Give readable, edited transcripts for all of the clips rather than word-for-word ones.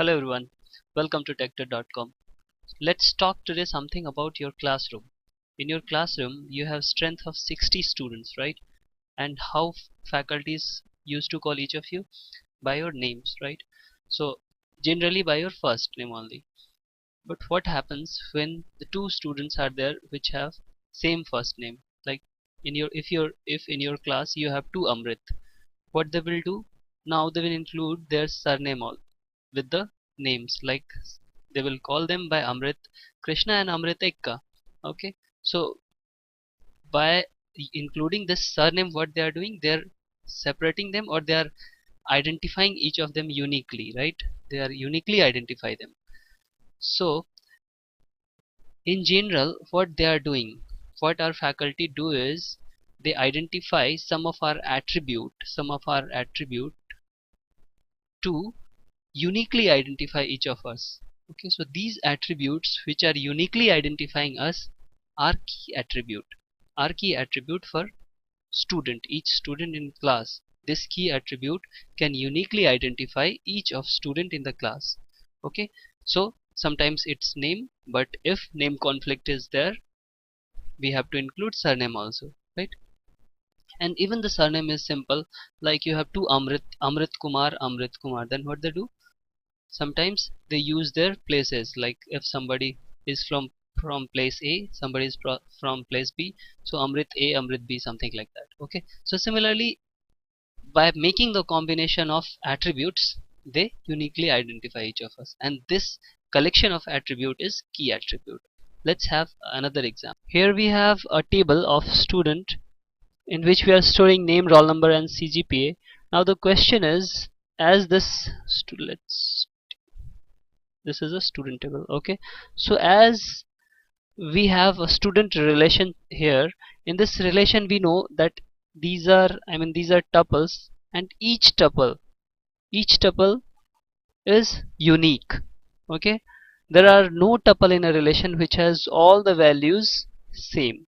Hello everyone, welcome to Techter.com. Let's talk today something about your classroom. In your classroom, you have strength of 60 students, right? And how faculties used to call each of you by your names, right? So generally by your first name only. But what happens when the two students are there which have same first name? Like if in your class you have two Amrit, what they will do? Now they will include their surname all with the names, like they will call them by Amrit Krishna and Amrit Ekka. Okay, so by including this surname, what they are doing, they are separating them, or they are identifying each of them uniquely, right? They are uniquely identify them. So in general, what they are doing, what our faculty do is they identify some of our attribute to uniquely identify each of us. Okay, so these attributes which are uniquely identifying us are key attribute for student, each student in class. This key attribute can uniquely identify each of student in the class. Okay, so sometimes it's name, but if name conflict is there, we have to include surname also, right? And even the surname is simple, like you have two Amrit Kumar, then what they do, sometimes they use their places, like if somebody is from place A, somebody is from place B, so Amrit A, Amrit B, something like that. Okay, so similarly, by making the combination of attributes, they uniquely identify each of us, and this collection of attribute is key attribute. Let's have another example. Here we have a table of student in which we are storing name, roll number and CGPA. Now the question is, as let's, this is a student table. Okay, so as we have a student relation here, in this relation we know that these are tuples, and each tuple is unique. Okay, there are no tuple in a relation which has all the values same,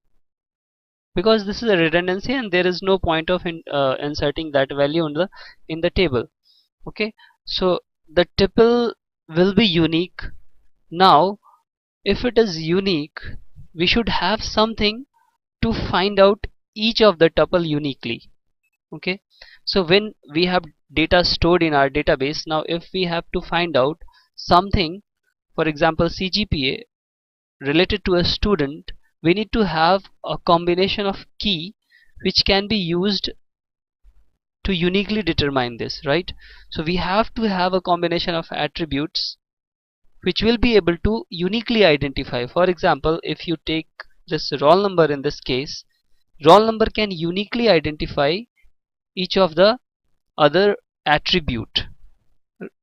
because this is a redundancy and there is no point of inserting that value in the table. Okay, so the tuple will be unique. Now if it is unique, we should have something to find out each of the tuple uniquely. Okay, so when we have data stored in our database, now if we have to find out something, for example CGPA related to a student, we need to have a combination of key which can be used to uniquely determine this, right? So we have to have a combination of attributes which will be able to uniquely identify. For example, if you take this roll number, in this case roll number can uniquely identify each of the other attribute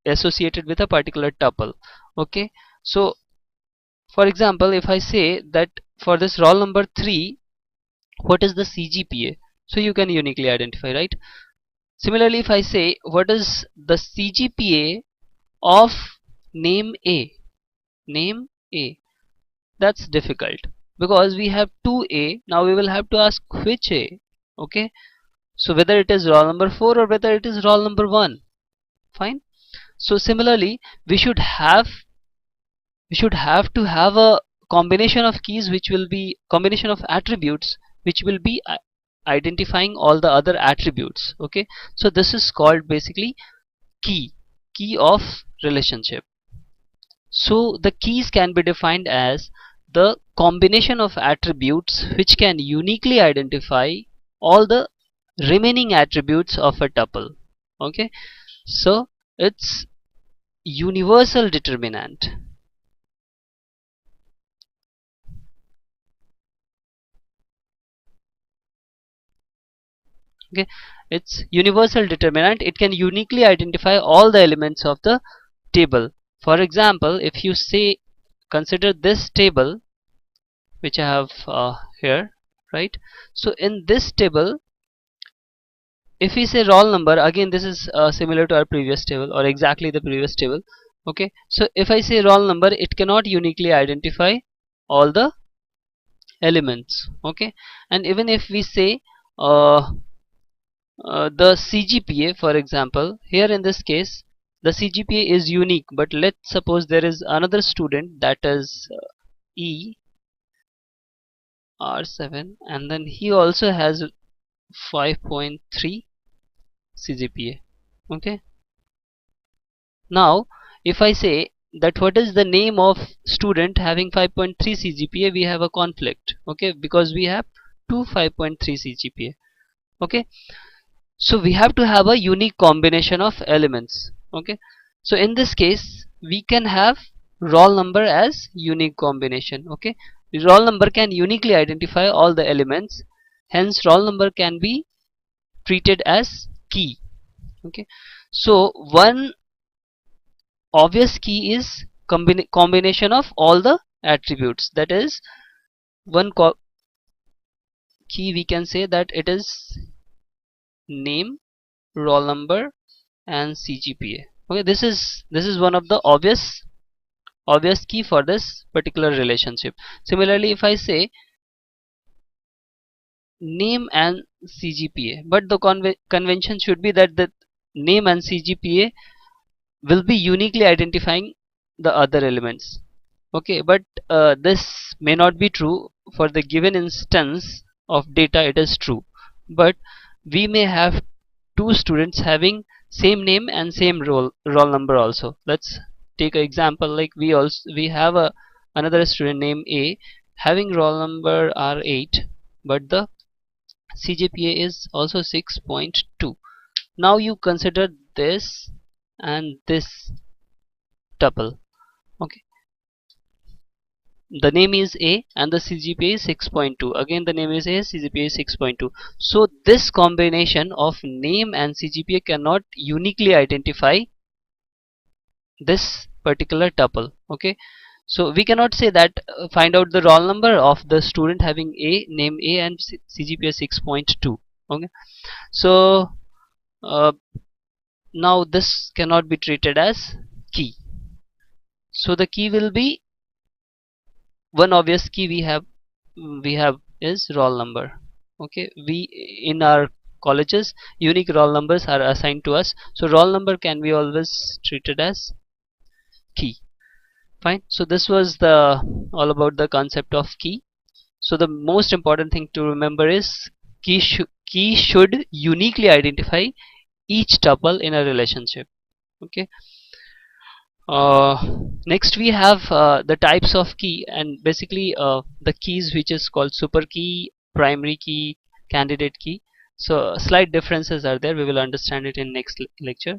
associated with a particular tuple. Okay, so for example, if I say that for this roll number 3, what is the CGPA, so you can uniquely identify, right? Similarly, if I say what is the CGPA of name A, that's difficult because we have two A. Now we will have to ask which A. Okay, so whether it is roll number 4 or whether it is roll number 1. Fine. So similarly, we should have to have a combination of keys, which will be combination of attributes which will be identifying all the other attributes. Okay, so this is called basically key key of relationship. So the keys can be defined as the combination of attributes which can uniquely identify all the remaining attributes of a tuple. Okay, so it's universal determinant. Okay, it's universal determinant. It can uniquely identify all the elements of the table. For example, if you say consider this table which I have here, right? So in this table, if we say roll number, again this is similar to our previous table or exactly the previous table. Okay, so if I say roll number, it cannot uniquely identify all the elements. Okay, and even if we say the CGPA, for example, here in this case the CGPA is unique, but let's suppose there is another student that is E R7 and then he also has 5.3 CGPA. Okay, now if I say that what is the name of student having 5.3 CGPA, we have a conflict. Okay, because we have two 5.3 CGPA. Okay, so we have to have a unique combination of elements. Okay, so in this case we can have roll number as unique combination. Okay, the roll number can uniquely identify all the elements, hence roll number can be treated as key. Okay, so one obvious key is combination of all the attributes, that is one key we can say that it is name, roll number and CGPA. Okay, this is one of the obvious key for this particular relationship. Similarly, if I say name and CGPA, but the convention should be that the name and CGPA will be uniquely identifying the other elements. Okay, but this may not be true for the given instance of data. It is true, but we may have two students having same name and same roll number also. Let's take an example, like we have another student named A having roll number R8, but the CGPA is also 6.2. Now you consider this and this tuple. Okay, the name is A and the CGPA is 6.2. Again the name is A, CGPA is 6.2. So this combination of name and CGPA cannot uniquely identify this particular tuple. Okay, so we cannot say that find out the roll number of the student having A, name A and CGPA 6.2. Okay, so uh, now this cannot be treated as key. So the key will be one obvious key we have is roll number. Okay, we in our colleges unique roll numbers are assigned to us, so roll number can be always treated as key. Fine, so this was the all about the concept of key. So the most important thing to remember is key should uniquely identify each tuple in a relationship. Okay, next we have the types of key, and basically the keys which is called super key, primary key, candidate key. So slight differences are there, we will understand it in next lecture.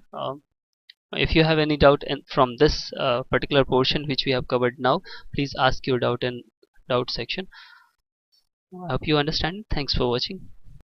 If you have any doubt from this particular portion which we have covered now, please ask your doubt in doubt section. I hope you understand. Thanks for watching.